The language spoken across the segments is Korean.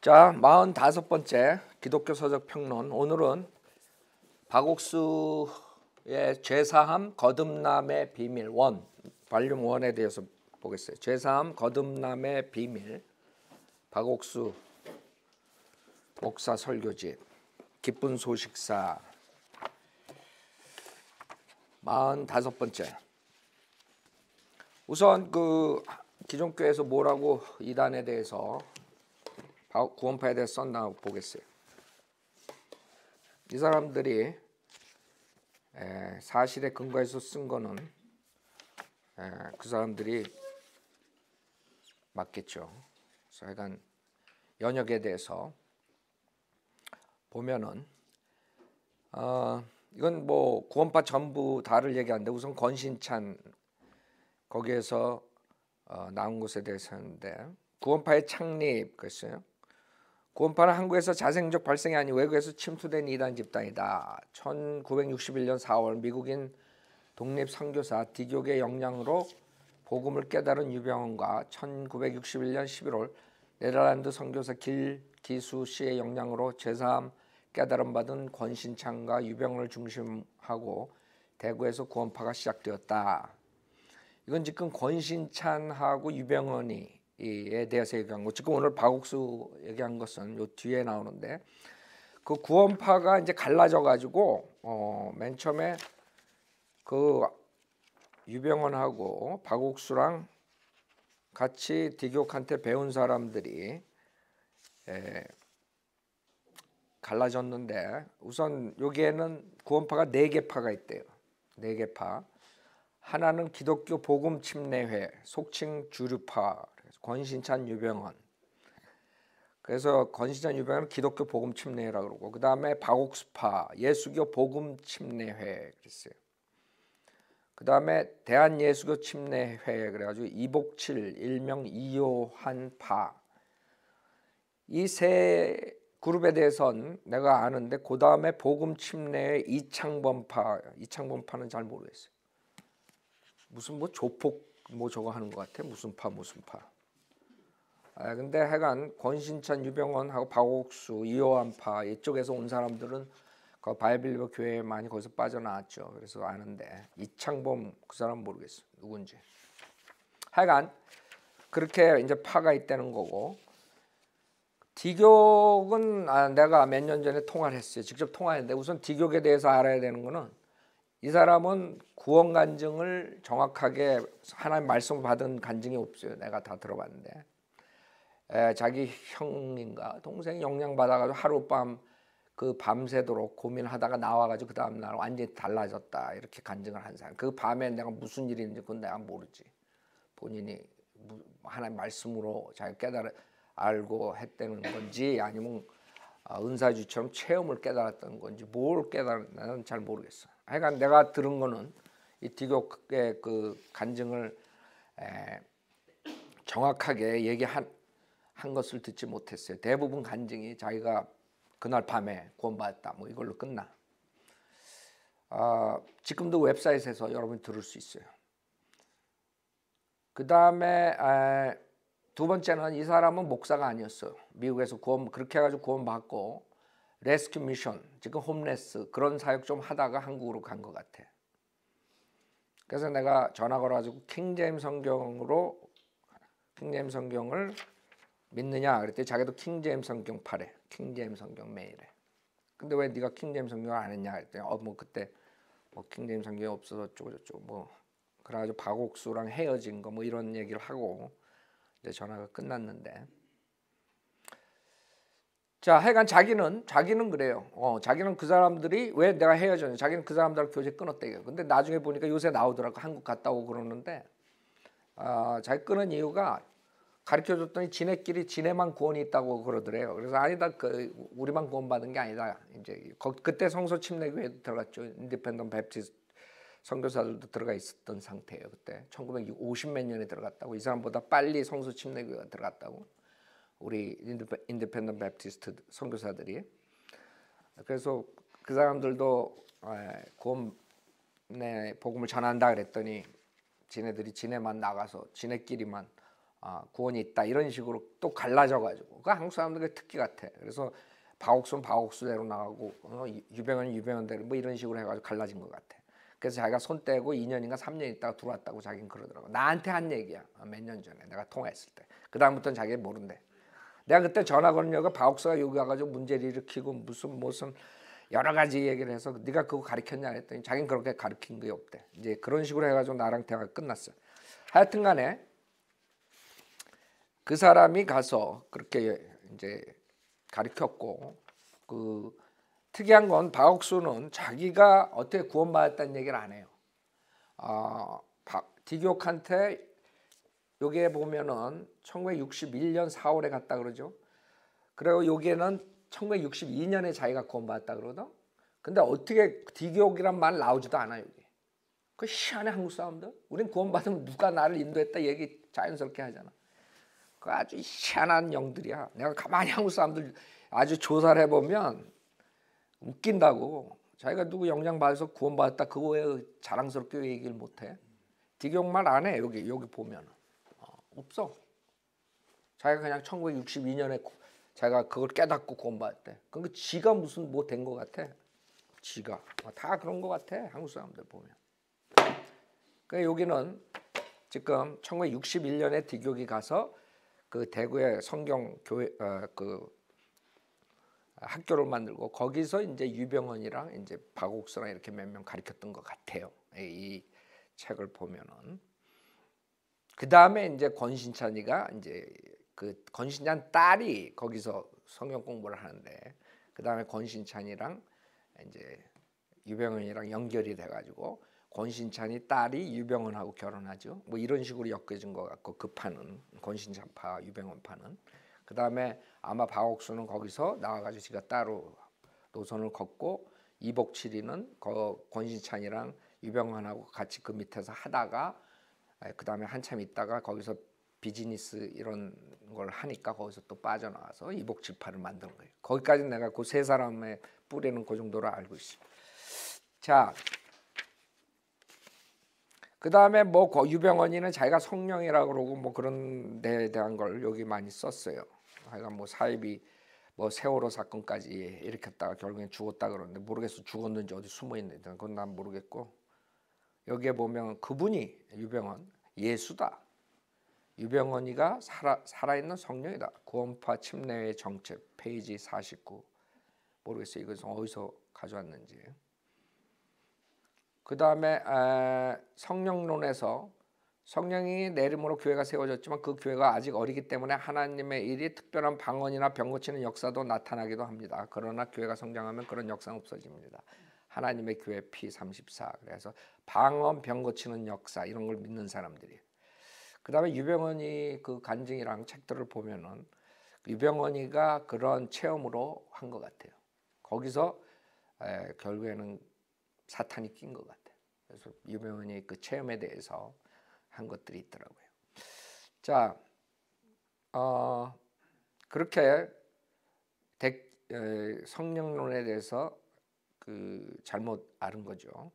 자, 45번째 기독교 서적 평론. 오늘은 박옥수의 죄사함 거듭남의 비밀 1, 발륨 1에 대해서 보겠어요. 죄사함 거듭남의 비밀, 박옥수 목사 설교집, 기쁜 소식사 45번째. 우선 그 기존 교회에서 뭐라고 이단에 대해서 구원파에 대해서 썼나 보겠어요. 이 사람들이 사실에 근거해서 쓴 거는 그 사람들이 맞겠죠. 그래서 약간 연역에 대해서 보면은 이건 뭐 구원파 전부 다를 얘기하는데 우선 권신찬 거기에서 나온 것에 대해서 하는데 구원파의 창립 그랬어요. 구원파는 한국에서 자생적 발생이 아닌 외국에서 침투된 이단 집단이다. 1961년 4월 미국인 독립 선교사 디교의 영향으로 복음을 깨달은 유병원과 1961년 11월 네덜란드 선교사 길기수 씨의 영향으로 죄사함 깨달음 받은 권신창과 유병원을 중심하고 대구에서 구원파가 시작되었다. 이건 지금 권신찬하고 유병원이 에 대해서 얘기한 거. 지금 오늘 박옥수 얘기한 것은 요 뒤에 나오는데 그 구원파가 이제 갈라져 가지고 맨 처음에 그 유병원하고 박옥수랑 같이 디교한테 배운 사람들이 갈라졌는데 우선 여기에는 구원파가 4개파가 있대요. 4개파. 하나는 기독교 복음 침례회, 속칭 주류파, 권신찬 유병원. 그래서 권신찬 유병원은 기독교 복음 침례회라고 그러고 그 다음에 박옥수파, 예수교 복음 침례회 그랬어요. 그 다음에 대한예수교 침례회 그래가지고 이복칠, 일명 이요한파. 이 세 그룹에 대해서는 내가 아는데 그 다음에 복음 침례회 이창범파는 잘 모르겠어요. 무슨 뭐 조폭 뭐 저거 하는 것 같아. 무슨 파. 근데 하여간 권신찬 유병원하고 박옥수 이요한파 이쪽에서 온 사람들은 그 바이블리버 교회에 많이 거기서 빠져나왔죠. 그래서 아는데 이창범 그 사람 모르겠어 누군지. 하여간 그렇게 이제 파가 있다는 거고 디교는 내가 몇 년 전에 통화를 했어요. 직접 통화했는데 우선 디교에 대해서 알아야 되는 거는 이 사람은 구원 간증을 정확하게 하나님 말씀을 받은 간증이 없어요. 내가 다 들어봤는데 자기 형인가 동생이 영향 받아가지고 하룻밤 그 밤새도록 고민하다가 나와가지고 그 다음날 완전히 달라졌다 이렇게 간증을 한 사람. 그 밤에 내가 무슨 일이 있는지 그건 내가 모르지. 본인이 하나님 말씀으로 자기 알고 했다는 건지 아니면 은사주처럼 체험을 깨달았던 건지 뭘 깨달았나는 잘 모르겠어. 하여간 내가 들은 거는 이 디교의 그 간증을 정확하게 얘기한 것을 듣지 못했어요. 대부분 간증이 자기가 그날 밤에 구원받았다 뭐 이걸로 끝나. 지금도 웹사이트에서 여러분이 들을 수 있어요. 그 다음에 두 번째는 이 사람은 목사가 아니었어요. 미국에서 그렇게 해가지고 구원받고 레스큐 미션, 지금 홈레스 그런 사역 좀 하다가 한국으로 간 것 같아. 그래서 내가 전화 걸어가지고 킹제임스 성경을 믿느냐 그랬더니 자기도 킹제임스 성경 파래. 킹제임스 성경 매일에. 근데 왜 네가 킹제임스 성경을 안 했냐 그랬더니 뭐 그때 뭐 킹제임스 성경이 없어서 어쩌고 뭐 그래가지고 박옥수랑 헤어진 거 뭐 이런 얘기를 하고 이제 전화가 끝났는데. 자, 하여간 자기는 그래요. 자기는 그 사람들이 왜 내가 헤어졌냐. 자기는 그 사람들하고 교제 끊었대요. 근데 나중에 보니까 요새 나오더라고. 한국 갔다 오고 그러는데 자기 끊은 이유가 가르쳐줬더니 지네만 구원이 있다고 그러더래요. 그래서 아니다. 우리만 구원받은 게 아니다. 이제 그때 성소 침례교회도 들어갔죠. 인디펜던트 베프티스트 선교사들도 들어가 있었던 상태예요. 그때 1950몇 년에 들어갔다고. 이 사람보다 빨리 성소 침례교회가 들어갔다고. 우리 인디펜던트 베프티스트 선교사들이. 그래서 그 사람들도 구원의 복음을 전한다 그랬더니 지네만 나가서 지네끼리만 구원이 있다 이런 식으로 또 갈라져가지고 그 한국 사람들의 특기 같아. 그래서 박옥수는 박옥수대로 나가고 유병헌은 유병헌대로 뭐 이런 식으로 해가지고 갈라진 것 같아. 그래서 자기가 손 떼고 2년인가 3년 있다가 들어왔다고 자기는 그러더라고. 나한테 한 얘기야. 몇 년 전에 내가 통화했을 때. 그 다음부터는 자기가 모른대. 내가 그때 전화 걸으려고 박옥수가 여기 와가지고 문제를 일으키고 무슨 여러 가지 얘기를 해서 네가 그거 가르쳤냐 했더니 자기는 그렇게 가르친 게 없대. 이제 그런 식으로 해가지고 나랑 대화가 끝났어. 하여튼간에 그 사람이 가서 그렇게 이제 가르쳤고 그 특이한 건 박옥수는 자기가 어떻게 구원받았다는 얘기를 안 해요. 디교칸테 여기에 보면은 1961년 4월에 갔다 그러죠. 그리고 여기에는 1962년에 자기가 구원받았다 그러거든. 근데 어떻게 디교이란 말 나오지도 않아 여기. 그 희한해 한국 사람들. 우린 구원받으면 누가 나를 인도했다 얘기 자연스럽게 하잖아. 그 아주 희한한 영들이야. 내가 가만히 한국 사람들 아주 조사를 해보면 웃긴다고. 자기가 누구 영향 받아서 구원받았다 그거 왜 자랑스럽게 왜 얘기를 못해? 디교말 안 해. 여기 보면 없어. 자기가 그냥 1962년에 자기가 그걸 깨닫고 구원받았대. 그러니까 지가 무슨 뭐 된 것 같아. 지가 다 그런 것 같아. 한국 사람들 보면. 그러니까 여기는 지금 1961년에 디교기 가서 그 대구의 성경 교회 그 학교를 만들고 거기서 이제 유병헌이랑 이제 박옥수랑 이렇게 몇 명 가르쳤던 것 같아요. 이 책을 보면은 그 다음에 이제 권신찬이가 이제 그 권신찬 딸이 거기서 성경 공부를 하는데 그 다음에 권신찬이랑 이제 유병헌이랑 연결이 돼가지고 권신찬이 딸이 유병헌하고 결혼하죠. 뭐 이런 식으로 엮여진 것 같고 그 판은 권신찬파 유병헌파는 그 다음에 아마 박옥수는 거기서 나와가지고 지가 따로 노선을 걷고 이복칠이는 권신찬이랑 유병헌하고 같이 그 밑에서 하다가 그 다음에 한참 있다가 거기서 비즈니스 이런 걸 하니까 거기서 또 빠져나와서 이복칠파를 만든 거예요. 거기까지 내가 그 세 사람의 뿌리는 그 정도로 알고 있습니다. 자, 그 다음에 뭐 유병헌이는 자기가 성령이라고 그러고 뭐 그런 데에 대한 걸 여기 많이 썼어요. 하여간 뭐 사입이 뭐 세월호 사건까지 일으켰다가 결국엔 죽었다 그러는데 모르겠어. 죽었는지 어디 숨어 있는지 그건 난 모르겠고 여기에 보면 그분이 유병헌 예수다. 유병헌이가 살아있는 성령이다. 구원파 침례의 정책 페이지 49 모르겠어요. 이것은 어디서 가져왔는지. 그 다음에 성령론에서 성령이 내림으로 교회가 세워졌지만 그 교회가 아직 어리기 때문에 하나님의 일이 특별한 방언이나 병 고치는 역사도 나타나기도 합니다. 그러나 교회가 성장하면 그런 역사는 없어집니다. 하나님의 교회 P34 그래서 방언 병 고치는 역사 이런 걸 믿는 사람들이. 그 다음에 유병헌이 그 간증이랑 책들을 보면은 유병헌이가 그런 체험으로 한 것 같아요. 거기서 결국에는 사탄이 낀 것 같아요. 그래서 유병헌이 그 체험에 대해서 한 것들이 있더라고요. 자, 그렇게 성령론에 대해서 그 잘못 아는 거죠.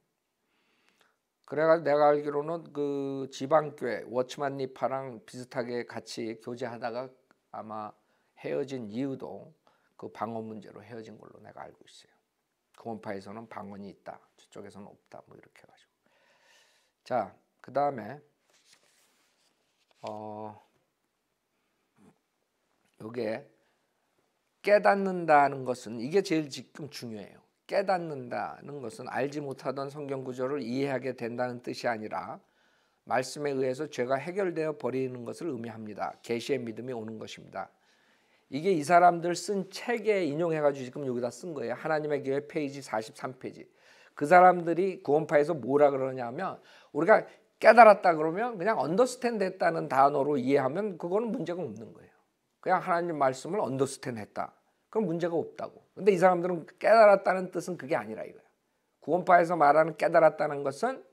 그래가지고 내가 알기로는 그 지방교회 워치만 니파랑 비슷하게 같이 교제하다가 아마 헤어진 이유도 그 방언 문제로 헤어진 걸로 내가 알고 있어요. 구원파에서는 방언이 있다, 저쪽에서는 없다, 뭐 이렇게 해가지고. 자, 그 다음에 요게 깨닫는다는 것은 이게 제일 지금 중요해요. 깨닫는다는 것은 알지 못하던 성경 구조를 이해하게 된다는 뜻이 아니라 말씀에 의해서 죄가 해결되어 버리는 것을 의미합니다. 계시의 믿음이 오는 것입니다. 이게 이 사람들 쓴 책에 인용해가지고 지금 여기다 쓴 거예요. 하나님의 교회 페이지 43페이지. 그 사람들이 구원파에서 뭐라 그러냐면 우리가 깨달았다 그러면 그냥 언더스탠드 했다는 단어로 이해하면 그거는 문제가 없는 거예요. 그냥 하나님 말씀을 언더스탠드 했다. 그럼 문제가 없다고. 근데 이 사람들은 깨달았다는 뜻은 그게 아니라 이거야. 구원파에서 말하는 깨달았다는 것은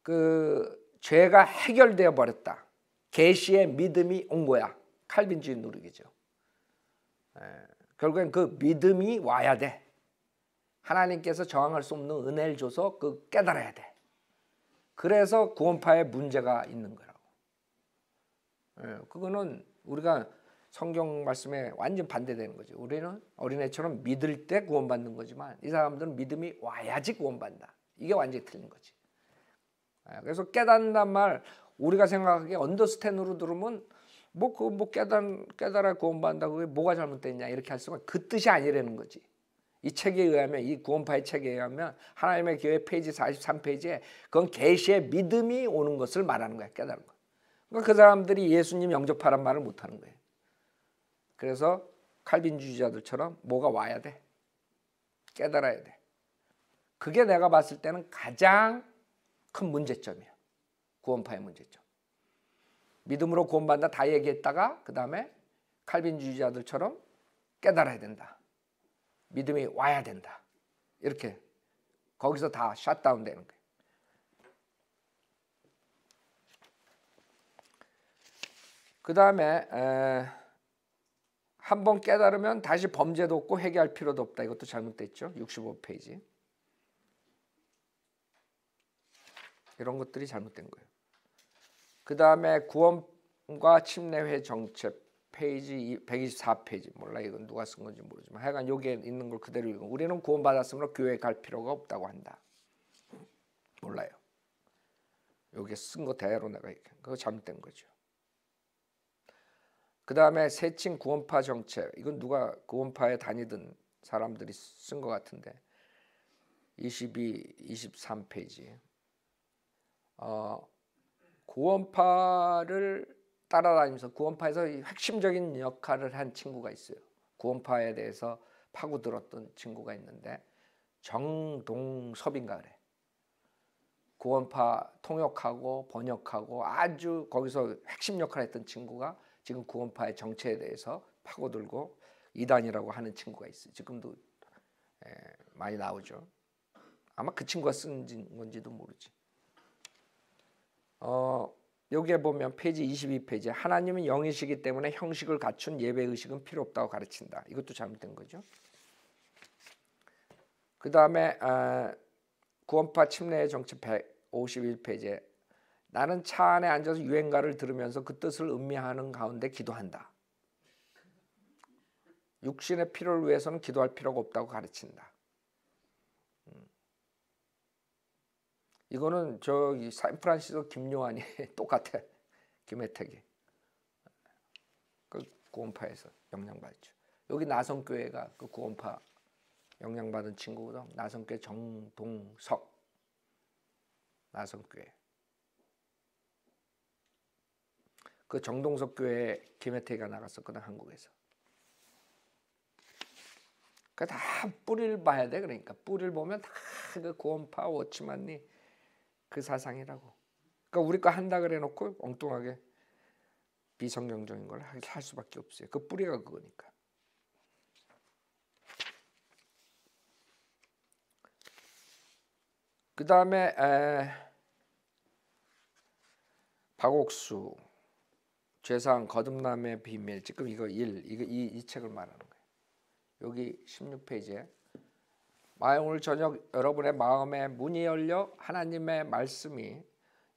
그 죄가 해결되어 버렸다. 계시의 믿음이 온 거야. 칼빈주의 누르기죠. 결국엔 그 믿음이 와야 돼. 하나님께서 저항할 수 없는 은혜를 줘서 그 깨달아야 돼. 그래서 구원파에 문제가 있는 거라고. 그거는 우리가 성경 말씀에 완전 반대되는 거죠. 우리는 어린애처럼 믿을 때 구원받는 거지만 이 사람들은 믿음이 와야지 구원받는다. 이게 완전히 틀린 거지. 그래서 깨닫는단 말 우리가 생각하기에 언더스탠으로 들으면 깨달아 구원받는다. 그게 뭐가 잘못됐냐 이렇게 할 수가 그 뜻이 아니라는 거지. 이 책에 의하면 이 구원파의 책에 의하면 하나님의 교회 페이지 43페이지에 그건 계시의 믿음이 오는 것을 말하는 거야. 깨달은 거. 그러니까 그 사람들이 예수님 영접하란 말을 못하는 거예요. 그래서 칼빈주의자들처럼 뭐가 와야 돼. 깨달아야 돼. 그게 내가 봤을 때는 가장 큰 문제점이야. 구원파의 문제점. 믿음으로 구원받는다 다 얘기했다가 그 다음에 칼빈주의자들처럼 깨달아야 된다. 믿음이 와야 된다. 이렇게 거기서 다 샷다운 되는 거예요. 그 다음에 한번 깨달으면 다시 범죄도 없고 회개할 필요도 없다. 이것도 잘못됐죠. 65페이지. 이런 것들이 잘못된 거예요. 그 다음에 구원과 침례회 정책 페이지 124페이지. 몰라 이건 누가 쓴 건지 모르지만 하여간 여기에 있는 걸 그대로 읽으면 우리는 구원받았으므로 교회에 갈 필요가 없다고 한다. 몰라요. 여기에 쓴 거 대로 내가 얘기해. 그거 잘못된 거죠. 그 다음에 세칭 구원파 정책. 이건 누가 구원파에 다니던 사람들이 쓴 것 같은데 22, 23페이지. 구원파를 따라다니면서 구원파에서 핵심적인 역할을 한 친구가 있어요. 구원파에 대해서 파고들었던 친구가 있는데 정동섭인가 그래. 구원파 통역하고 번역하고 아주 거기서 핵심 역할을 했던 친구가 지금 구원파의 정체에 대해서 파고들고 이단이라고 하는 친구가 있어요. 지금도 많이 나오죠. 아마 그 친구가 쓴 건지도 모르지. 여기에 보면 페이지 22페이지에 하나님은 영이시기 때문에 형식을 갖춘 예배의식은 필요 없다고 가르친다. 이것도 잘못된 거죠. 그 다음에 구원파 침례의 정책 151페이지에 나는 차 안에 앉아서 유행가를 들으면서 그 뜻을 음미하는 가운데 기도한다. 육신의 필요를 위해서는 기도할 필요가 없다고 가르친다. 이거는 저기 샌프란시스코 김요한이 똑같아. 김혜택이. 그 구원파에서 영향받죠. 여기 나성교회가 그 구원파 영향받은 친구거든. 나성교회 정동석. 나성교회. 그 정동석 교회에 김혜택이가 나갔었거든. 한국에서. 그 다 뿌리를 봐야 돼. 그러니까 뿌리를 보면 다 그 구원파 워치만이 그 사상이라고. 그러니까 우리 거 한다 그래 놓고 엉뚱하게 비성경적인 걸 할 수밖에 없어요. 그 뿌리가 그거니까. 그 다음에 박옥수 죄상 거듭남의 비밀. 지금 이거 이 책을 말하는 거예요. 여기 16페이지에 오늘 저녁 여러분의 마음에 문이 열려 하나님의 말씀이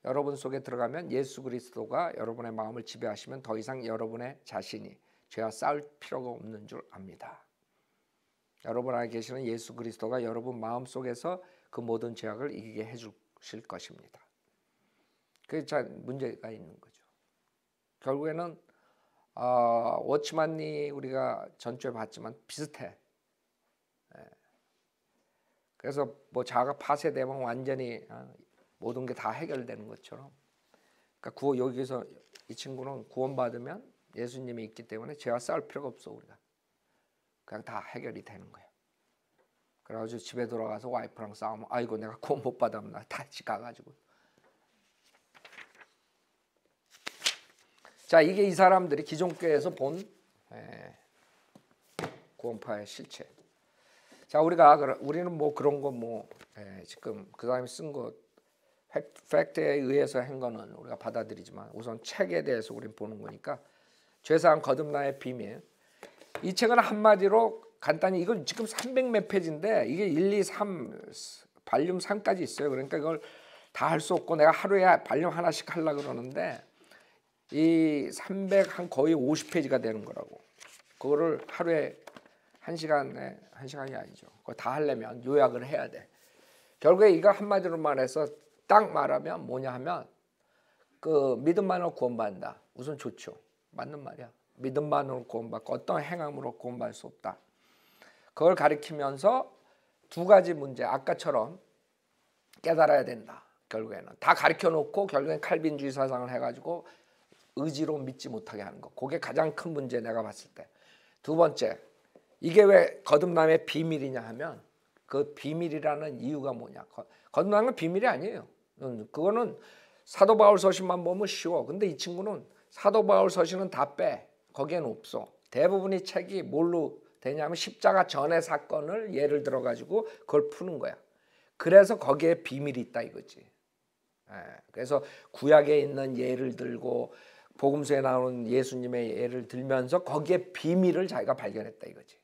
여러분 속에 들어가면 예수 그리스도가 여러분의 마음을 지배하시면 더 이상 여러분의 자신이 죄와 싸울 필요가 없는 줄 압니다. 여러분 안에 계시는 예수 그리스도가 여러분 마음 속에서 그 모든 죄악을 이기게 해주실 것입니다. 그게 참 문제가 있는 거죠. 결국에는 워치만이 우리가 전주에 봤지만 비슷해. 그래서 뭐 자아가 파쇄되면 완전히 모든 게 다 해결되는 것처럼. 그러니까 여기서 이 친구는 구원받으면 예수님이 있기 때문에 죄와 싸울 필요가 없어 우리가. 그냥 다 해결이 되는 거야. 그래가지고 집에 돌아가서 와이프랑 싸우면 아이고 내가 구원 못 받으면 나 다시 가가지고. 자 이게 이 사람들이 기존 교회에서 본 구원파의 실체. 자 우리는 뭐 그런 거 지금 그 사람이 쓴 거 팩트에 의해서 한 거는 우리가 받아들이지만 우선 책에 대해서 우리는 보는 거니까 죄사한 거듭남의 비밀. 이 책은 한마디로 간단히 이건 지금 300몇 페이지인데 이게 1, 2, 3 발륨 3까지 있어요. 그러니까 이걸 다 할 수 없고 내가 하루에 발륨 하나씩 하려고 그러는데 이 300 한 거의 50페이지가 되는 거라고. 그거를 하루에 1시간에 1시간이 아니죠. 그거 다 하려면 요약을 해야 돼. 결국에 이거 한마디로 말해서 딱 말하면 뭐냐 하면 그 믿음만으로 구원받는다. 우선 좋죠. 맞는 말이야. 믿음만으로 구원받고 어떤 행함으로 구원받을 수 없다. 그걸 가리키면서 두 가지 문제 아까처럼 깨달아야 된다. 결국에는 다 가르쳐 놓고 결국엔 칼빈주의 사상을 해가지고 의지로 믿지 못하게 하는 거. 그게 가장 큰 문제 내가 봤을 때. 두 번째, 이게 왜 거듭남의 비밀이냐 하면 그 비밀이라는 이유가 뭐냐. 거듭남은 비밀이 아니에요. 그거는 사도 바울 서신만 보면 쉬워. 근데 이 친구는 사도 바울 서신은 다 빼. 거기엔 없어. 대부분의 책이 뭘로 되냐면 십자가 전의 사건을 예를 들어가지고 그걸 푸는 거야. 그래서 거기에 비밀이 있다 이거지. 그래서 구약에 있는 예를 들고 복음서에 나오는 예수님의 예를 들면서 거기에 비밀을 자기가 발견했다 이거지.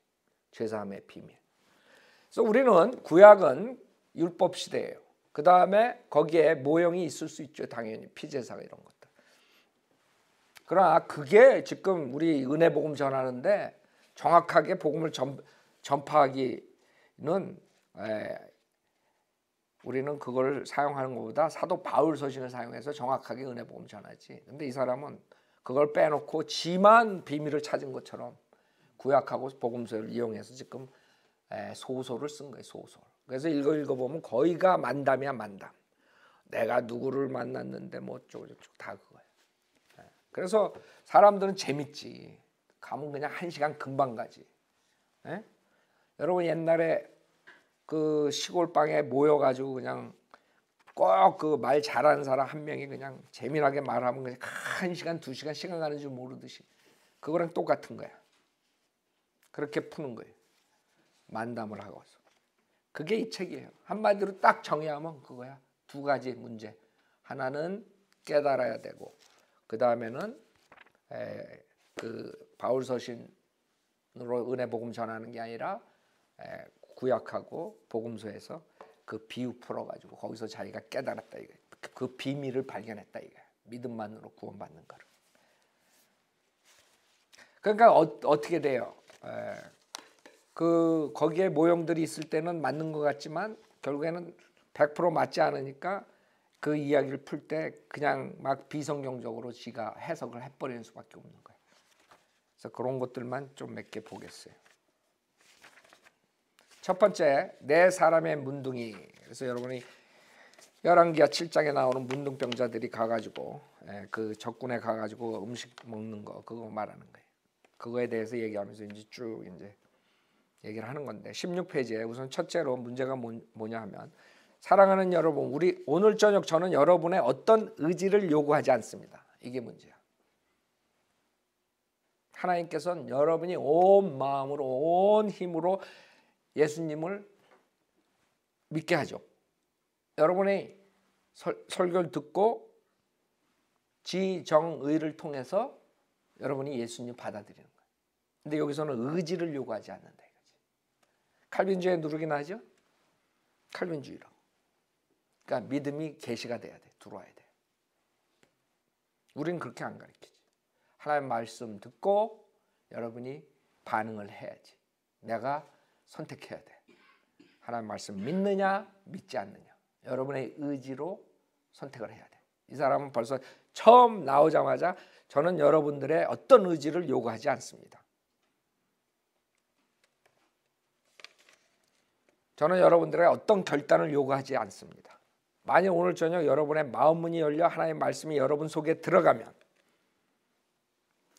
죄사함의 비밀. 그래서 우리는 구약은 율법 시대예요. 그 다음에 거기에 모형이 있을 수 있죠. 당연히 피제사가 이런 것들. 그러나 그게 지금 우리 은혜 복음 전하는데 정확하게 복음을 전파하기는 우리는 그걸 사용하는 것보다 사도 바울 서신을 사용해서 정확하게 은혜 복음 전하지. 근데 이 사람은 그걸 빼놓고 지만 비밀을 찾은 것처럼 구약하고 복음서를 이용해서 지금 소설을 쓴 거예요. 소설. 그래서 읽어보면 거의가 만담이야 만담. 내가 누구를 만났는데 뭐 어쩌고저쩌고 다 그거예요. 그래서 사람들은 재밌지. 가면 그냥 1시간 금방 가지. 여러분 옛날에 그 시골방에 모여가지고 그냥 꼭 그 말 잘하는 사람 한 명이 그냥 재미나게 말하면 그냥 1시간 2시간 시간 가는 줄 모르듯이 그거랑 똑같은 거야. 그렇게 푸는 거예요. 만담을 하고서. 그게 이 책이에요. 한마디로 딱 정의하면 그거야. 두 가지 문제. 하나는 깨달아야 되고 그 다음에는 그 바울 서신으로 은혜 복음 전하는 게 아니라 구약하고 복음서에서 그 비유 풀어가지고 거기서 자기가 깨달았다 이거예요. 그 비밀을 발견했다 이거예요. 믿음만으로 구원받는 거를. 그러니까 어떻게 돼요? 그 거기에 모형들이 있을 때는 맞는 것 같지만 결국에는 100% 맞지 않으니까 그 이야기를 풀 때 그냥 막 비성경적으로 지가 해석을 해버리는 수밖에 없는 거예요. 그래서 그런 것들만 좀 몇 개 보겠어요. 첫 번째, 내 사람의 문둥이. 그래서 여러분이 열왕기하 7장에 나오는 문둥병자들이 가가지고 그 적군에 가가지고 음식 먹는 거 그거 말하는 거예요. 그거에 대해서 얘기하면서 이제 쭉 이제 얘기를 하는 건데 16페이지에 우선 첫째로 문제가 뭐냐 하면 사랑하는 여러분, 우리 오늘 저녁 저는 여러분의 어떤 의지를 요구하지 않습니다. 이게 문제야. 하나님께서는 여러분이 온 마음으로 온 힘으로 예수님을 믿게 하죠. 여러분의 설교를 듣고 지정의를 통해서 여러분이 예수님 받아들이는 거예요. 근데 여기서는 의지를 요구하지 않는다 이거지. 칼빈주의에 누르긴 하죠. 칼빈주의로. 그러니까 믿음이 계시가 돼야 돼. 들어와야 돼. 우리는 그렇게 안 가르치지. 하나님 말씀 듣고 여러분이 반응을 해야지. 내가 선택해야 돼. 하나님 말씀 믿느냐 믿지 않느냐. 여러분의 의지로 선택을 해야 돼. 이 사람은 벌써 처음 나오자마자 저는 여러분들의 어떤 의지를 요구하지 않습니다. 저는 여러분들의 어떤 결단을 요구하지 않습니다. 만약 오늘 저녁 여러분의 마음 문이 열려 하나님의 말씀이 여러분 속에 들어가면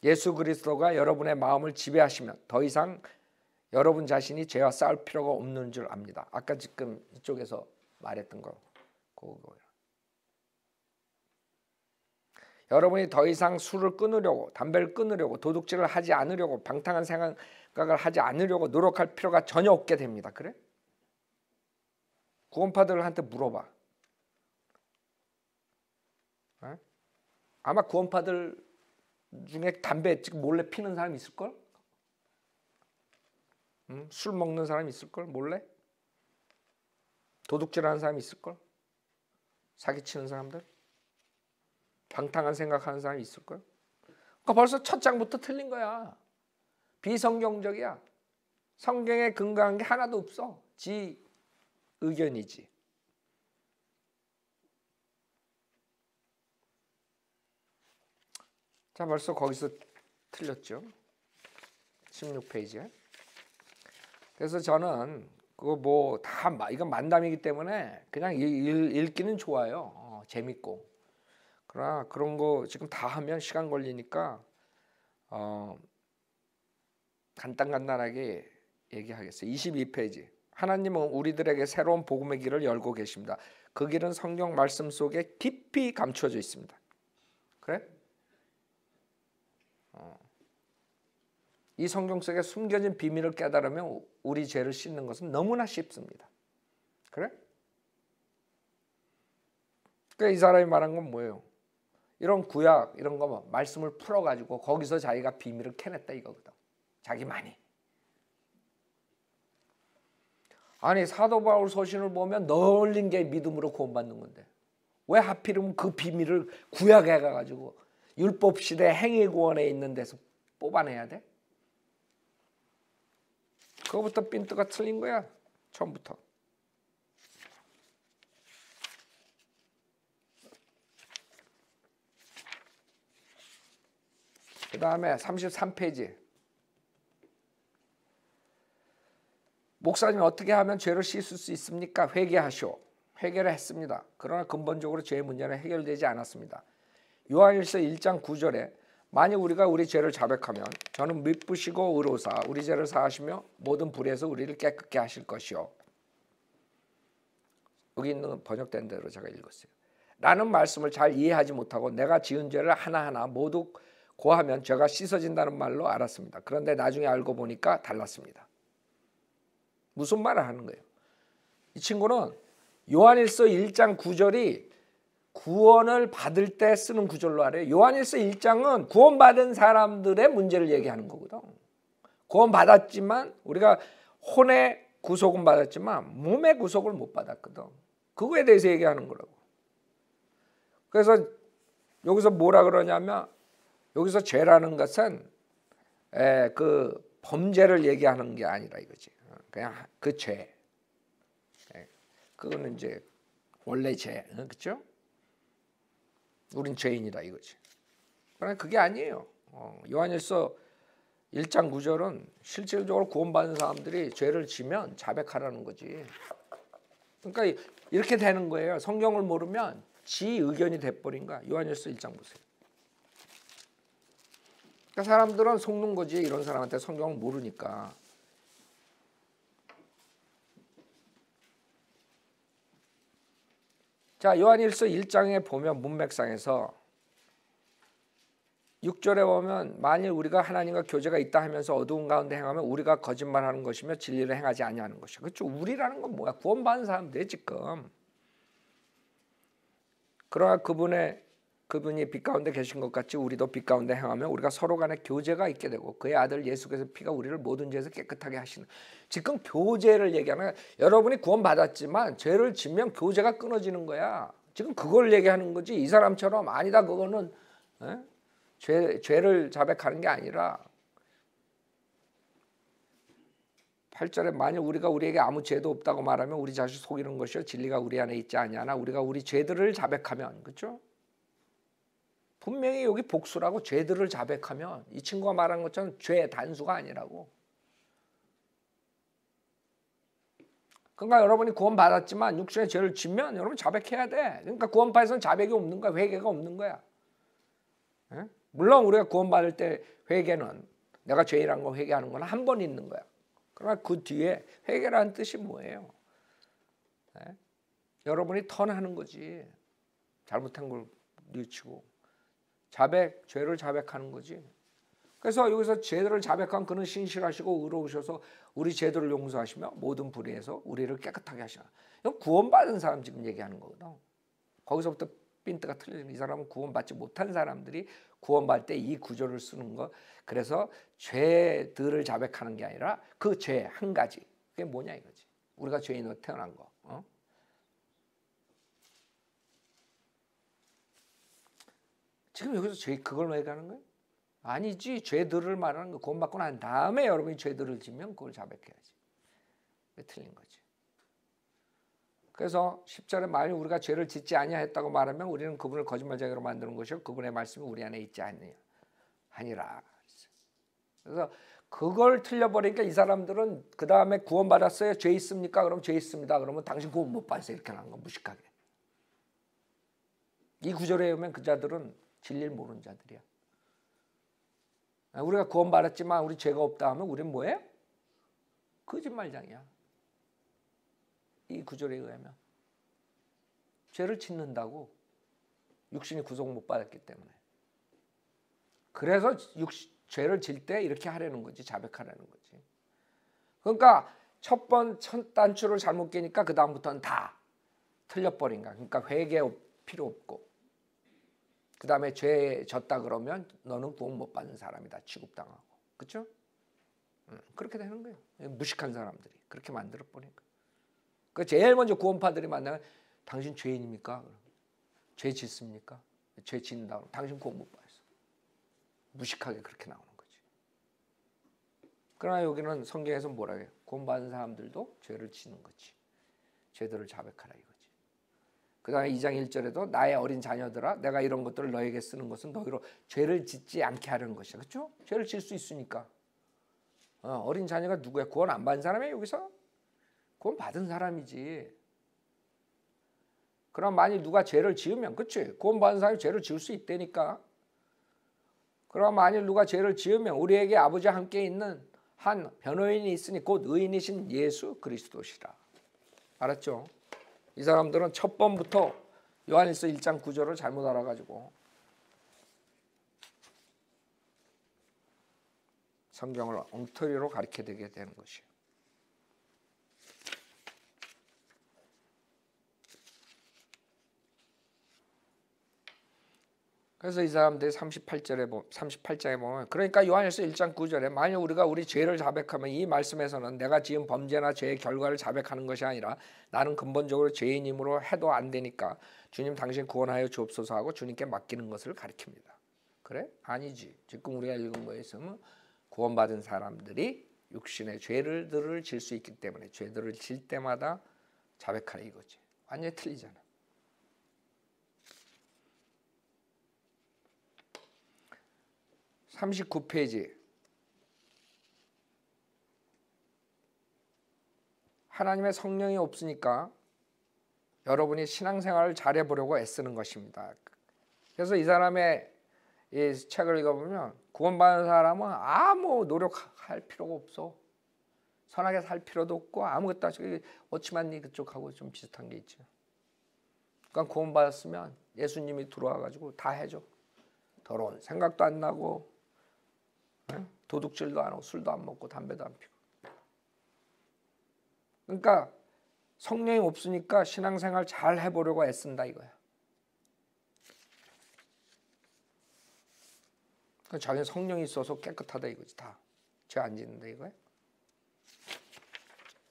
예수 그리스도가 여러분의 마음을 지배하시면 더 이상 여러분 자신이 죄와 싸울 필요가 없는 줄 압니다. 아까 지금 이쪽에서 말했던 거 그거예요. 여러분이 더 이상 술을 끊으려고 담배를 끊으려고 도둑질을 하지 않으려고 방탕한 생각을 하지 않으려고 노력할 필요가 전혀 없게 됩니다. 그래? 구원파들한테 물어봐. 아마 구원파들 중에 담배 지금 몰래 피는 사람 있을걸? 술 먹는 사람 있을걸? 몰래? 도둑질하는 사람 있을걸? 사기치는 사람들? 방탕한 생각하는 사람 있을걸? 그러니까 벌써 첫 장부터 틀린 거야. 비성경적이야. 성경에 근거한 게 하나도 없어. 지 의견이지. 자, 벌써 거기서 틀렸죠. 16페이지에. 그래서 저는 그거 뭐 다 이건 만담이기 때문에 그냥 읽기는 좋아요. 재밌고. 그러나 그런 거 지금 다 하면 시간 걸리니까 간단하게 얘기하겠어요. 22페이지. 하나님은 우리들에게 새로운 복음의 길을 열고 계십니다. 그 길은 성경 말씀 속에 깊이 감춰져 있습니다. 그래? 이 성경 속에 숨겨진 비밀을 깨달으면 우리 죄를 씻는 것은 너무나 쉽습니다. 그래? 그러니까 이 사람이 말한 건 뭐예요? 이런 구약 이런 거 말씀을 풀어가지고 거기서 자기가 비밀을 캐냈다 이거거든. 자기만이. 아니 사도 바울 서신을 보면 널린 게 믿음으로 구원받는 건데 왜 하필이면 그 비밀을 구약에 가가지고 율법 시대 행위 구원에 있는 데서 뽑아내야 돼? 그거부터 핀트가 틀린 거야. 처음부터. 그 다음에 33페이지. 목사님 어떻게 하면 죄를 씻을 수 있습니까? 회개하시오. 회개를 했습니다. 그러나 근본적으로 죄의 문제는 해결되지 않았습니다. 요한일서 1장 9절에 만일 우리가 우리 죄를 자백하면 저는 미쁘시고 의로우사 우리 죄를 사하시며 모든 불의에서 우리를 깨끗게 하실 것이요. 여기 있는 번역된 대로 제가 읽었어요. 라는 말씀을 잘 이해하지 못하고 내가 지은 죄를 하나하나 모두 고하면 죄가 씻어진다는 말로 알았습니다. 그런데 나중에 알고 보니까 달랐습니다. 무슨 말을 하는 거예요? 이 친구는 요한일서 1장 9절이 구원을 받을 때 쓰는 구절로 하래요. 요한일서 1장은 구원받은 사람들의 문제를 얘기하는 거거든. 구원받았지만 우리가 혼의 구속은 받았지만 몸의 구속을 못 받았거든. 그거에 대해서 얘기하는 거라고. 그래서 여기서 뭐라 그러냐면 여기서 죄라는 것은 그 범죄를 얘기하는 게 아니라 이거지. 그냥 그 죄. 그거는 이제 원래 죄, 그렇죠? 우린 죄인이다 이거지. 그러나 그게 아니에요. 요한일서 1장 9절은 실질적으로 구원받은 사람들이 죄를 지면 자백하라는 거지. 그러니까 이렇게 되는 거예요. 성경을 모르면 지 의견이 돼버린 거야. 요한일서 1장 보세요. 그러니까 사람들은 속는 거지. 이런 사람한테 성경을 모르니까. 자, 요한일서 1장에 보면 문맥상에서 6절에 보면 만일 우리가 하나님과 교제가 있다 하면서 어두운 가운데 행하면 우리가 거짓말하는 것이며 진리를 행하지 아니하는 것이야. 그렇죠? 우리라는 건 뭐야? 구원받은 사람들이 지금. 그러나 그분이 빛 가운데 계신 것 같이 우리도 빛 가운데 행하면 우리가 서로 간에 교제가 있게 되고 그의 아들 예수께서 피가 우리를 모든 죄에서 깨끗하게 하시는. 지금 교제를 얘기하는 거야. 여러분이 구원받았지만 죄를 지면 교제가 끊어지는 거야. 지금 그걸 얘기하는 거지. 이 사람처럼 아니다 그거는 죄를 자백하는 게 아니라 8절에 만일 우리가 우리에게 아무 죄도 없다고 말하면 우리 자신 속이는 것이요 진리가 우리 안에 있지 아니하나 우리가 우리 죄들을 자백하면 그렇죠? 분명히 여기 복수라고 죄들을 자백하면 이 친구가 말한 것처럼 죄 단수가 아니라고. 그러니까 여러분이 구원받았지만 육신의 죄를 지면 여러분 자백해야 돼. 그러니까 구원파에서는 자백이 없는 거야. 회개가 없는 거야. 에? 물론 우리가 구원받을 때 회개는 내가 죄인한 거 회개하는 건 한 번 있는 거야. 그러나 그 뒤에 회개라는 뜻이 뭐예요? 에? 여러분이 턴하는 거지. 잘못한 걸 뉘우치고. 죄를 자백하는 거지. 그래서 여기서 죄를 자백한 그는 신실하시고 의로우셔서 우리 죄들을 용서하시며 모든 불의에서 우리를 깨끗하게 하시나. 이건 구원받은 사람 지금 얘기하는 거거든. 거기서부터 핀트가 틀리는 이 사람은 구원받지 못한 사람들이 구원받을 때 이 구절을 쓰는 거. 그래서 죄들을 자백하는 게 아니라 그 죄 한 가지. 그게 뭐냐 이거지. 우리가 죄인으로 태어난 거. 지금 여기서 그걸 왜 가는 거예요? 아니지. 죄들을 말하는 거. 구원받고 난 다음에 여러분이 죄들을 지면 그걸 자백해야지. 왜 틀린 거지. 그래서 10절에 만일 우리가 죄를 짓지 아니하였다고 말하면 우리는 그분을 거짓말쟁이로 만드는 것이요 그분의 말씀이 우리 안에 있지 아니라. 그래서 그걸 틀려버리니까 이 사람들은 그 다음에 구원받았어요? 죄 있습니까? 그럼 죄 있습니다. 그러면 당신 구원 못 받았어요. 이렇게 하는 거 무식하게. 이 구절에 의하면 그 자들은 진리를 모르는 자들이야. 우리가 구원받았지만 우리 죄가 없다 하면 우리는 뭐예요? 거짓말장이야. 이 구절에 의하면 죄를 짓는다고. 육신이 구속 못 받았기 때문에. 그래서 죄를 질 때 이렇게 하려는 거지. 자백하려는 거지. 그러니까 첫 단추를 잘못 깨니까 그 다음부터는 다 틀려버린 거야. 그러니까 회개 필요 없고 그 다음에 죄 졌다 그러면 너는 구원 못 받는 사람이다. 취급당하고. 그렇죠? 그렇게 되는 거예요. 무식한 사람들이 그렇게 만들어버린 거예요. 그 제일 먼저 구원파들이 만나면 당신 죄인입니까? 죄 짓습니까? 죄 짓는다. 당신 구원 못 받았어. 무식하게 그렇게 나오는 거지. 그러나 여기는 성경에서 뭐라 해요? 구원받은 사람들도 죄를 짓는 거지. 죄들을 자백하라 이거지. 그 다음에 2장 1절에도 나의 어린 자녀들아 내가 이런 것들을 너에게 쓰는 것은 너희로 죄를 짓지 않게 하려는 것이야. 그렇죠? 죄를 질 수 있으니까. 어린 자녀가 누구야? 구원 안 받은 사람이야 여기서? 구원 받은 사람이지. 그럼 만일 누가 죄를 지으면 그렇지? 구원 받은 사람이 죄를 지을 수 있다니까. 그럼 만일 누가 죄를 지으면 우리에게 아버지와 함께 있는 한 변호인이 있으니 곧 의인이신 예수 그리스도시라. 알았죠? 이 사람들은 첫 번부터 요한일서 1장 9절을 잘못 알아가지고 성경을 엉터리로 가르쳐되게 되는 것이에요. 그래서 이 사람들이 38장에 보면 그러니까 요한일서 1장 9절에 만약 우리가 우리 죄를 자백하면 이 말씀에서는 내가 지은 범죄나 죄의 결과를 자백하는 것이 아니라 나는 근본적으로 죄인이므로 해도 안 되니까 주님 당신 구원하여 주옵소서 하고 주님께 맡기는 것을 가리킵니다. 그래? 아니지. 지금 우리가 읽은 거에 있으면 구원받은 사람들이 육신의 죄들을 질 수 있기 때문에 죄들을 질 때마다 자백하라 이거지. 완전히 틀리잖아. 39페이지. 하나님의 성령이 없으니까 여러분이 신앙생활을 잘해보려고 애쓰는 것입니다. 그래서 이 사람의 이 책을 읽어보면 구원받는 사람은 아무 노력할 필요가 없어. 선하게 살 필요도 없고 아무것도 하지. 워치만니 그쪽하고 좀 비슷한 게 있죠. 그러니까 구원받았으면 예수님이 들어와가지고 다 해줘. 더러운 생각도 안 나고 도둑질도 안 하고 술도 안 먹고 담배도 안 피고. 그러니까 성령이 없으니까 신앙생활 잘 해보려고 애쓴다 이거야. 그러니까 자기는 성령이 있어서 깨끗하다 이거지. 다 죄 안 짓는다 이거야.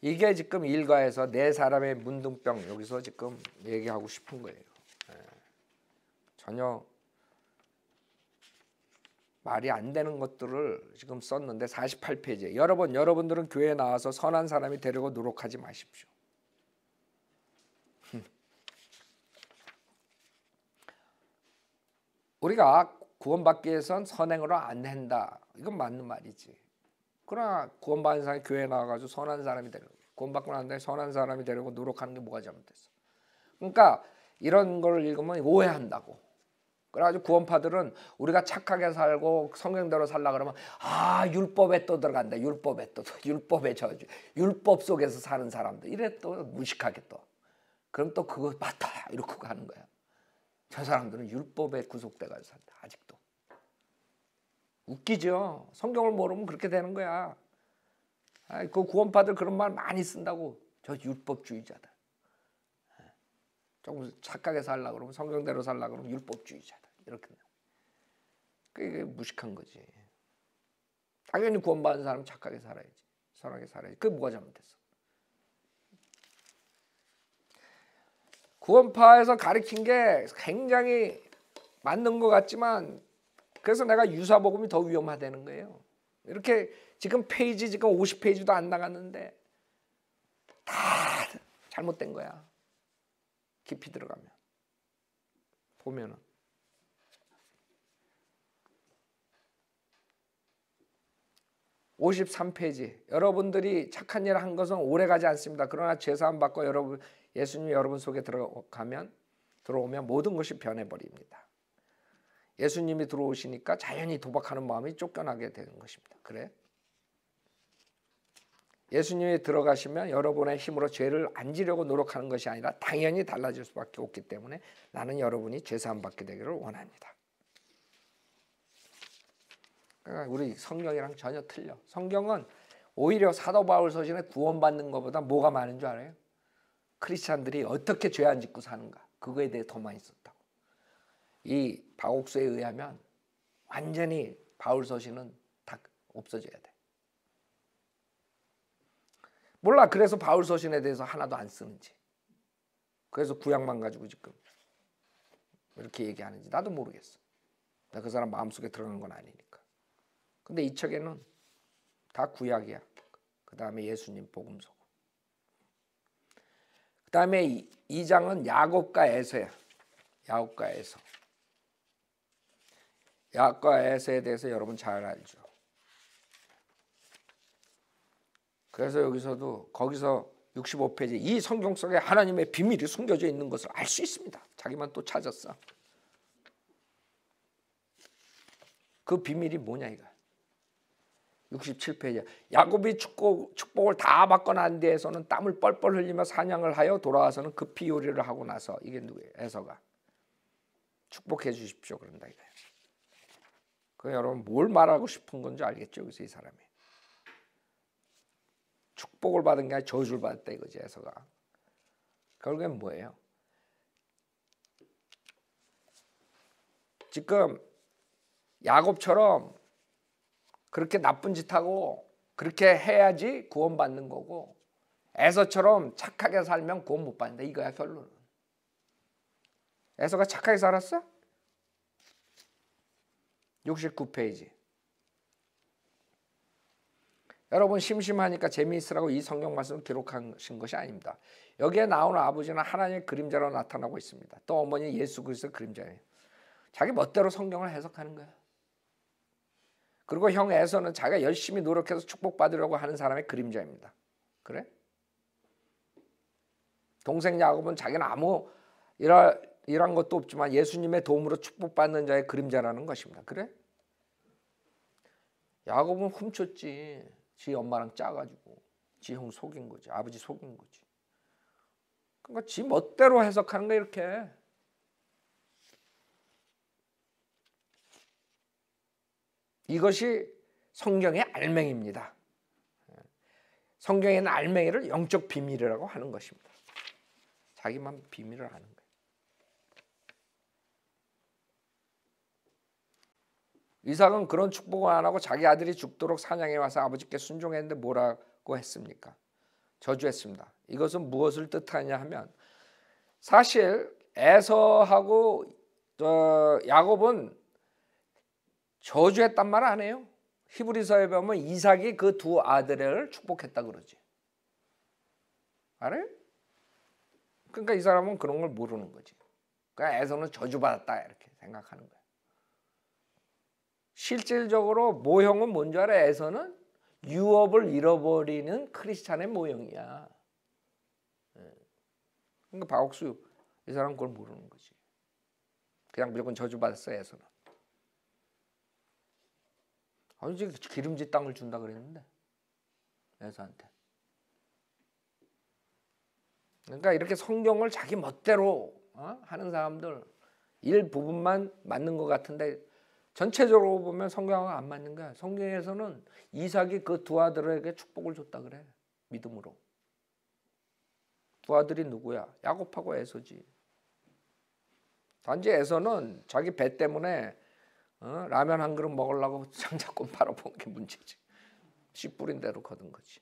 이게 지금 일가에서 네 사람의 문둥병 여기서 지금 얘기하고 싶은 거예요. 전혀 말이 안 되는 것들을 지금 썼는데 48페이지에 여러분들은 교회에 나와서 선한 사람이 되려고 노력하지 마십시오. 우리가 구원받기 위해선 선행으로 안 한다. 이건 맞는 말이지. 그러나 구원받은 사람이 교회에 나와가지고 선한 사람이 되려고 구원받고 난 다음에 선한 사람이 되려고 노력하는 게 뭐가 잘못됐어. 그러니까 이런 걸 읽으면 오해한다고. 그래가지고 구원파들은 우리가 착하게 살고 성경대로 살라 그러면 율법에 또 들어간다. 율법에 율법 속에서 사는 사람들 이래 또 무식하게 또 그럼 또 그거 맞다 이러고 가는 거야. 저 사람들은 율법에 구속돼가지고 산다. 아직도 웃기죠. 성경을 모르면 그렇게 되는 거야. 그 구원파들 그런 말 많이 쓴다고. 저 율법주의자다. 조금 착하게 살라 그러면 성경대로 살라 그러면 율법주의자다. 이렇게. 그게 무식한 거지. 당연히 구원받은 사람은 착하게 살아야지. 선하게 살아야지. 그게 뭐가 잘못됐어? 구원파에서 가르친 게 굉장히 맞는 것 같지만 그래서 내가 유사복음이 더 위험하다는 거예요. 이렇게 지금 페이지 지금 50페이지도 안 나갔는데 다 잘못된 거야. 깊이 들어가면 보면은 53페이지. 여러분들이 착한 일을 한 것은 오래가지 않습니다. 그러나 죄사함 받고 예수님이 여러분 속에 들어오면 모든 것이 변해버립니다. 예수님이 들어오시니까 자연히 도박하는 마음이 쫓겨나게 되는 것입니다. 그래? 예수님이 들어가시면 여러분의 힘으로 죄를 안 지려고 노력하는 것이 아니라 당연히 달라질 수밖에 없기 때문에 나는 여러분이 죄사함 받게 되기를 원합니다. 그러니까 우리 성경이랑 전혀 틀려. 성경은 오히려 사도 바울 서신에 구원받는 것보다 뭐가 많은 줄 알아요? 크리스찬들이 어떻게 죄 안 짓고 사는가, 그거에 대해 더 많이 썼다고. 이 바옥수에 의하면 완전히 바울 서신은 다 없어져야 돼. 몰라, 그래서 바울 서신에 대해서 하나도 안 쓰는지, 그래서 구약만 가지고 지금 이렇게 얘기하는지 나도 모르겠어. 내가 그 사람 마음속에 들어간 건 아니니까. 근데 이 책에는 다 구약이야. 그 다음에 예수님 복음서고. 그 다음에 2장은 야곱과 에서야. 야곱과 에서. 야곱과 에서에 대해서 여러분 잘 알죠. 그래서 여기서도 거기서 65페이지 이 성경 속에 하나님의 비밀이 숨겨져 있는 것을 알 수 있습니다. 자기만 또 찾았어. 그 비밀이 뭐냐 이거. 67페이지. 야곱이 축복을 다 받고 난 뒤에서는 땀을 뻘뻘 흘리며 사냥을 하여 돌아와서는 급히 요리를 하고 나서, 이게 누구예요? 에서가 축복해 주십시오 그런다 이거예요. 그 여러분 뭘 말하고 싶은 건지 알겠죠? 여기서 이 사람이 축복을 받은 게 아니라 저주를 받았다 이거지. 에서가 결국엔 뭐예요? 지금 야곱처럼 그렇게 나쁜 짓 하고 그렇게 해야지 구원받는 거고, 에서처럼 착하게 살면 구원 못 받는다 이거야 결론은. 에서가 착하게 살았어? 69페이지. 여러분 심심하니까 재미있으라고 이 성경 말씀을 기록하신 것이 아닙니다. 여기에 나오는 아버지는 하나님의 그림자로 나타나고 있습니다. 또 어머니 예수 그리스도의 그림자예요. 자기 멋대로 성경을 해석하는 거야. 그리고 형 에서는 자기가 열심히 노력해서 축복받으려고 하는 사람의 그림자입니다. 그래? 동생 야곱은 자기는 아무 이런 것도 없지만 예수님의 도움으로 축복받는 자의 그림자라는 것입니다. 그래? 야곱은 훔쳤지. 지 엄마랑 짜가지고 지 형 속인 거지. 아버지 속인 거지. 그러니까 지 멋대로 해석하는 거야 이렇게. 이것이 성경의 알맹이입니다. 성경에 있는 알맹이를 영적 비밀이라고 하는 것입니다. 자기만 비밀을 아는 거예요. 이삭은 그런 축복을 안 하고 자기 아들이 죽도록 사냥해 와서 아버지께 순종했는데 뭐라고 했습니까? 저주했습니다. 이것은 무엇을 뜻하냐 하면 사실 에서하고 야곱은 저주했단 말 안 해요. 히브리서에 보면 이삭이 그 두 아들을 축복했다 그러지. 알아요? 그러니까 이 사람은 그런 걸 모르는 거지. 그러니까 에서는 저주받았다 이렇게 생각하는 거야. 실질적으로 모형은 뭔지 알아? 에서는 유업을 잃어버리는 크리스찬의 모형이야. 그러니까 바옥수 이 사람은 그걸 모르는 거지. 그냥 무조건 저주받았어 에서는. 아니 이제 기름진 땅을 준다 그랬는데 에서한테. 그러니까 이렇게 성경을 자기 멋대로 하는 사람들 일부분만 맞는 것 같은데 전체적으로 보면 성경하고 안 맞는 거야. 성경에서는 이삭이 그 두 아들에게 축복을 줬다 그래. 믿음으로. 두 아들이 누구야? 야곱하고 에서지. 단지 에서는 자기 배 때문에 라면 한 그릇 먹으려고 장자권 팔아본 게 문제지. 씨 뿌린 대로 거둔 거지.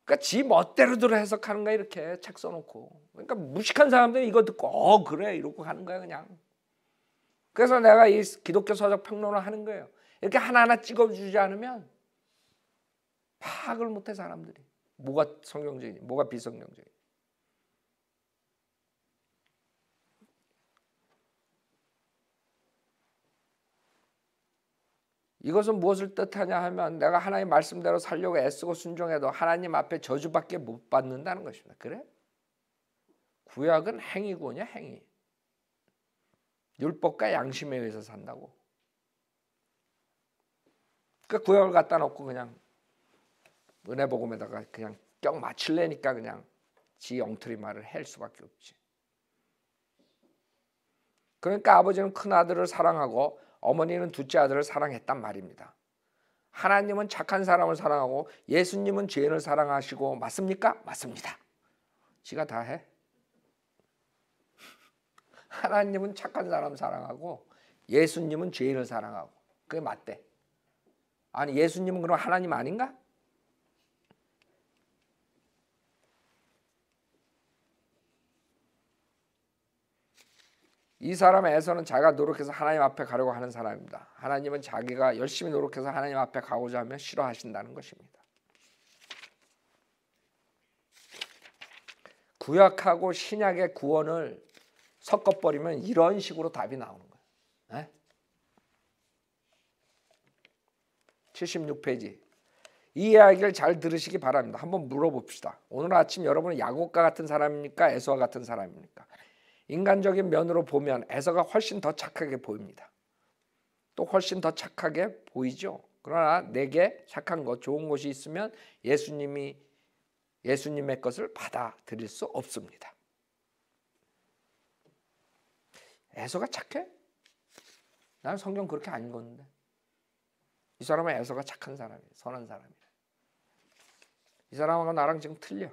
그러니까 지 멋대로들 해석하는 거야 이렇게 책 써놓고. 그러니까 무식한 사람들이 이거 듣고 그래 이러고 가는 거야 그냥. 그래서 내가 이 기독교 서적 평론을 하는 거예요. 이렇게 하나하나 찍어주지 않으면 파악을 못해 사람들이. 뭐가 성경적이지, 뭐가 비성경적이지. 이것은 무엇을 뜻하냐 하면 내가 하나님 말씀대로 살려고 애쓰고 순종해도 하나님 앞에 저주밖에 못 받는다는 것입니다. 그래? 구약은 행위구원이야, 행위. 율법과 양심에 의해서 산다고. 그 구약을 갖다 놓고 그냥 은혜 복음에다가 그냥 껴 맞추려니까 그냥 지 엉터리 말을 할 수밖에 없지. 그러니까 아버지는 큰 아들을 사랑하고 어머니는 둘째 아들을 사랑했단 말입니다. 하나님은 착한 사람을 사랑하고 예수님은 죄인을 사랑하시고 맞습니까? 맞습니다. 지가 다 해. 하나님은 착한 사람 사랑하고 예수님은 죄인을 사랑하고 그게 맞대. 아니 예수님은 그럼 하나님 아닌가? 이 사람의 에서는 자기가 노력해서 하나님 앞에 가려고 하는 사람입니다. 하나님은 자기가 열심히 노력해서 하나님 앞에 가고자 하면 싫어하신다는 것입니다. 구약하고 신약의 구원을 섞어버리면 이런 식으로 답이 나오는 거예요. 76페이지. 이 이야기를 잘 들으시기 바랍니다. 한번 물어봅시다. 오늘 아침 여러분은 야곱과 같은 사람입니까? 에서와 같은 사람입니까? 인간적인 면으로 보면 에서가 훨씬 더 착하게 보입니다. 또 훨씬 더 착하게 보이죠. 그러나 내게 착한 것, 좋은 것이 있으면 예수님의 것을 받아들일 수 없습니다. 에서가 착해? 나는 성경 그렇게 안 읽었는데. 이 사람은 에서가 착한 사람이에요. 선한 사람이에요. 이 사람하고 나랑 지금 틀려.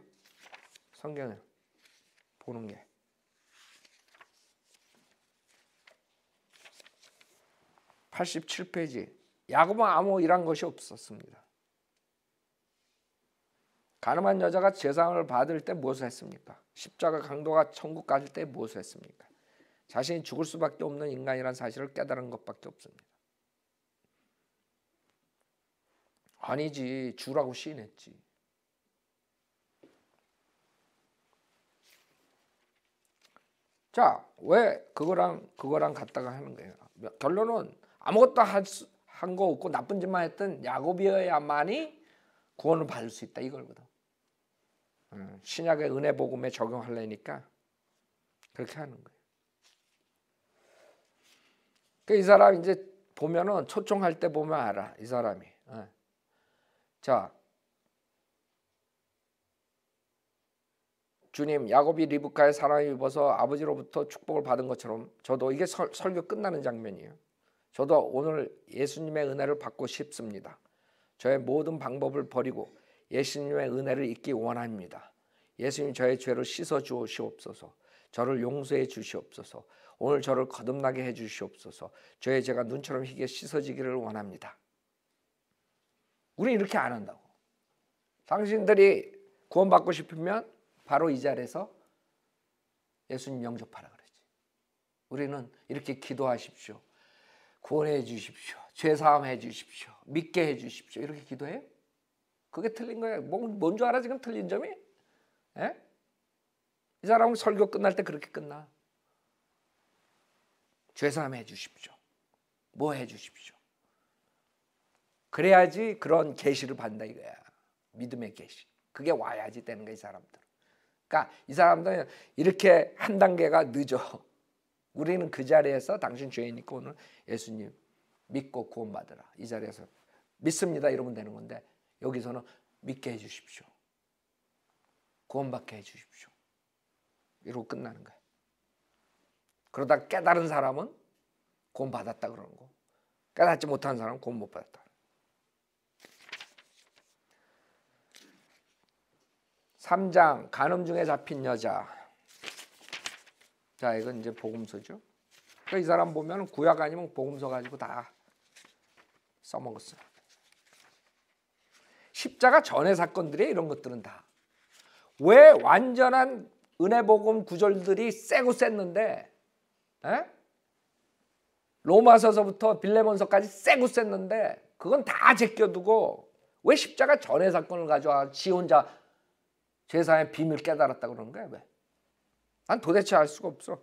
성경을 보는 게. 87페이지. 야곱은 아무 일한 것이 없었습니다. 가늠한 여자가 제사함을 받을 때 무엇을 했습니까? 십자가 강도가 천국 갈 때 무엇을 했습니까? 자신이 죽을 수밖에 없는 인간이라는 사실을 깨달은 것밖에 없습니다. 아니지, 주라고 시인했지. 자, 왜 그거랑 갖다가 하는 거예요? 결론은 아무것도 한 거 없고 나쁜 짓만 했던 야곱이어야만이 구원을 받을 수 있다 이거거든. 신약의 은혜 복음에 적용하려니까 그렇게 하는 거예요. 이 사람 이제 보면은 초청할 때 보면 알아. 이 사람이. 자, 주님, 야곱이 리브카의 사랑을 입어서 아버지로부터 축복을 받은 것처럼 저도 이게 설교 끝나는 장면이에요. 저도 오늘 예수님의 은혜를 받고 싶습니다. 저의 모든 방법을 버리고 예수님의 은혜를 잊기 원합니다. 예수님 저의 죄를 씻어 주시옵소서. 저를 용서해 주시옵소서. 오늘 저를 거듭나게 해 주시옵소서. 저의 죄가 눈처럼 희게 씻어지기를 원합니다. 우리 이렇게 안 한다고. 당신들이 구원받고 싶으면 바로 이 자리에서 예수님 영접하라 그러지. 우리는 이렇게 기도하십시오. 구원해 주십시오. 죄사함 해 주십시오. 믿게 해 주십시오. 이렇게 기도해요? 그게 틀린 거예요. 뭔 줄 알아 지금 틀린 점이? 에? 이 사람은 설교 끝날 때 그렇게 끝나. 죄사함 해 주십시오. 뭐 해 주십시오. 그래야지 그런 계시를 받는다 이거야. 믿음의 계시. 그게 와야지 되는 거야 이 사람들. 그러니까 이 사람들은 이렇게 한 단계가 늦어. 우리는 그 자리에서 당신 죄이니까 오늘 예수님 믿고 구원받으라. 이 자리에서 믿습니다 이러면 되는 건데 여기서는 믿게 해 주십시오. 구원받게 해 주십시오. 이러고 끝나는 거야. 그러다 깨달은 사람은 구원받았다 그러는 거. 깨닫지 못한 사람은 구원 못 받았다. 3장 간음 중에 잡힌 여자. 자, 이건 이제 복음서죠. 그러니까 이 사람 보면 구약 아니면 복음서 가지고 다 써먹었어요. 십자가 전의 사건들이 이런 것들은 다. 왜 완전한 은혜 복음 구절들이 세고 셌는데, 에? 로마서서부터 빌레몬서까지 세고 셌는데 그건 다 제껴두고 왜 십자가 전의 사건을 가져와 지 혼자 죄사의 비밀 깨달았다 그러는 거야? 왜? 난 도대체 알 수가 없어.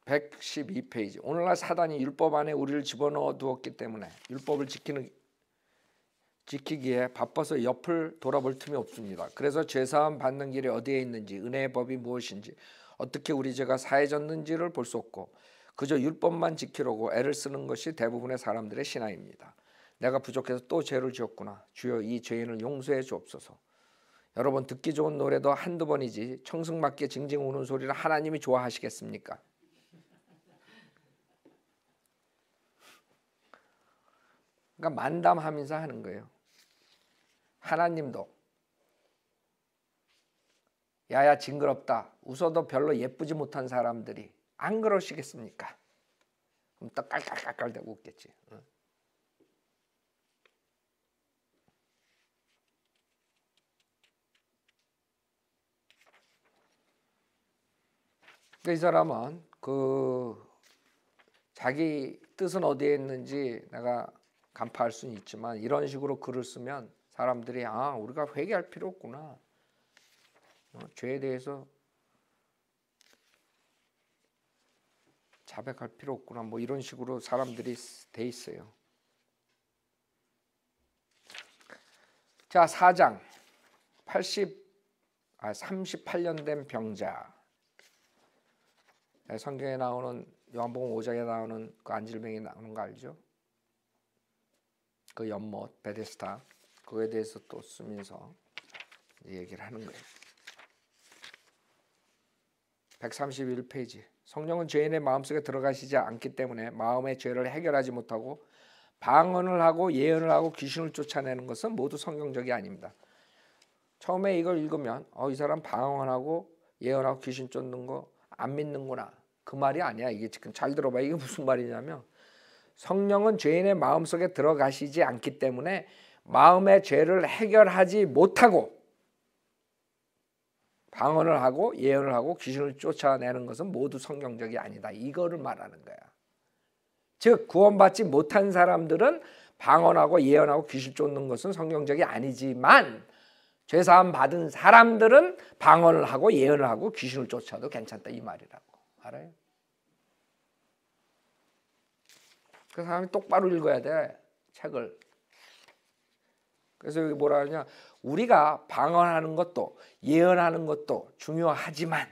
(112페이지) 오늘날 사단이 율법 안에 우리를 집어넣어 두었기 때문에 율법을 지키기에 바빠서 옆을 돌아볼 틈이 없습니다. 그래서 죄사함 받는 길이 어디에 있는지, 은혜의 법이 무엇인지, 어떻게 우리 죄가 사해졌는지를 볼 수 없고 그저 율법만 지키려고 애를 쓰는 것이 대부분의 사람들의 신앙입니다. 내가 부족해서 또 죄를 지었구나. 주여 이 죄인을 용서해 주옵소서. 여러분, 듣기 좋은 노래도 한두 번이지 청승맞게 징징 우는 소리를 하나님이 좋아하시겠습니까? 그러니까 만담하면서 하는 거예요. 하나님도 야야 징그럽다 웃어도 별로 예쁘지 못한 사람들이 안 그러시겠습니까? 그럼 또 깔깔깔깔대고 웃겠지. 이 사람은 자기 뜻은 어디에 있는지 내가 간파할 수는 있지만 이런 식으로 글을 쓰면 사람들이 우리가 회개할 필요 없구나. 죄에 대해서 자백할 필요 없구나. 뭐 이런 식으로 사람들이 돼 있어요. 자, 4장 38년 된 병자. 성경에 나오는 요한복음 5장에 나오는 그 안질병이 나오는 거 알죠? 그 연못 베데스다 그거에 대해서 또 쓰면서 얘기를 하는 거예요. 131페이지 성령은 죄인의 마음속에 들어가시지 않기 때문에 마음의 죄를 해결하지 못하고 방언을 하고 예언을 하고 귀신을 쫓아내는 것은 모두 성경적이 아닙니다. 처음에 이걸 읽으면 이 사람 방언하고 예언하고 귀신 쫓는 거 안 믿는구나. 그 말이 아니야. 이게 지금 잘 들어봐. 이게 무슨 말이냐면 성령은 죄인의 마음속에 들어가시지 않기 때문에 마음의 죄를 해결하지 못하고 방언을 하고 예언을 하고 귀신을 쫓아내는 것은 모두 성경적이 아니다. 이거를 말하는 거야. 즉 구원받지 못한 사람들은 방언하고 예언하고 귀신 쫓는 것은 성경적이 아니지만 죄사함 받은 사람들은 방언을 하고 예언을 하고 귀신을 쫓아도 괜찮다 이 말이라고. 알아요? 그 사람이 똑바로 읽어야 돼 책을. 그래서 여기 뭐라 하냐, 우리가 방언하는 것도 예언하는 것도 중요하지만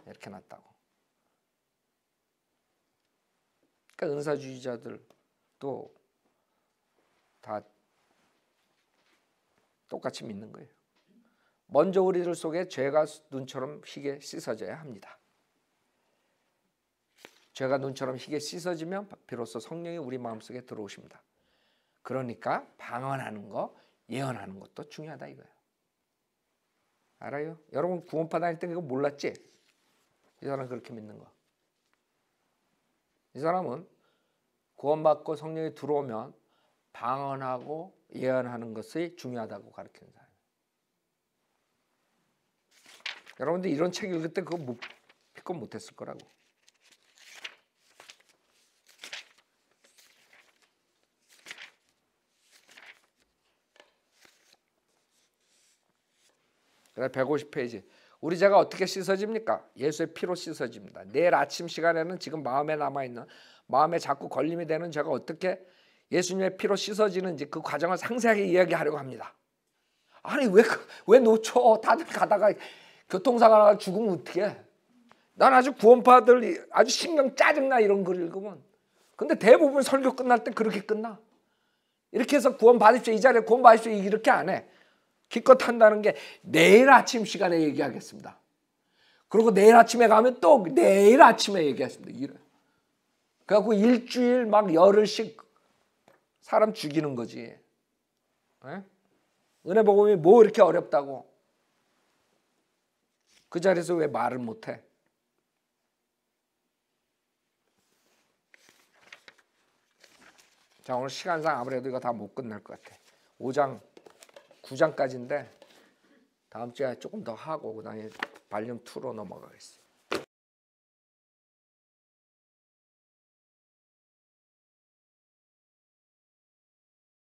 이렇게 놨다고. 그러니까 은사주의자들도 다 똑같이 믿는 거예요. 먼저 우리들 속에 죄가 눈처럼 희게 씻어져야 합니다. 죄가 눈처럼 희게 씻어지면 비로소 성령이 우리 마음속에 들어오십니다. 그러니까 방언하는 거, 예언하는 것도 중요하다 이거예요. 알아요? 여러분 구원파 다닐 때 이거 몰랐지? 이 사람은 그렇게 믿는 거. 이 사람은 구원받고 성령이 들어오면 방언하고 예언하는 것이 중요하다고 가르치는 사람이에요. 여러분들 이런 책 읽을 때 그거 피껏 못했을 거라고. 그래 150페이지. 우리 죄가 어떻게 씻어집니까? 예수의 피로 씻어집니다. 내일 아침 시간에는 지금 마음에 남아있는 마음에 자꾸 걸림이 되는 죄가 어떻게 예수님의 피로 씻어지는지 그 과정을 상세하게 이야기하려고 합니다. 아니 왜 놓쳐? 다들 가다가 교통사고 나가 죽으면 어떡해? 난 아주 구원파들 아주 신경 짜증나 이런 글 읽으면. 근데 대부분 설교 끝날 때 그렇게 끝나. 이렇게 해서 구원 받으십시오. 이 자리에 구원 받으십시오. 이렇게 안 해. 기껏 한다는 게 내일 아침 시간에 얘기하겠습니다. 그리고 내일 아침에 가면 또 내일 아침에 얘기하겠습니다. 그래갖고 일주일 막 열흘씩 사람 죽이는 거지. 네? 은혜 복음이 뭐 이렇게 어렵다고. 그 자리에서 왜 말을 못해? 자, 오늘 시간상 아무래도 이거 다 못 끝날 것 같아. 5장, 9장까지인데 다음 주에 조금 더 하고 그다음에 발륨 2로 넘어가겠어요.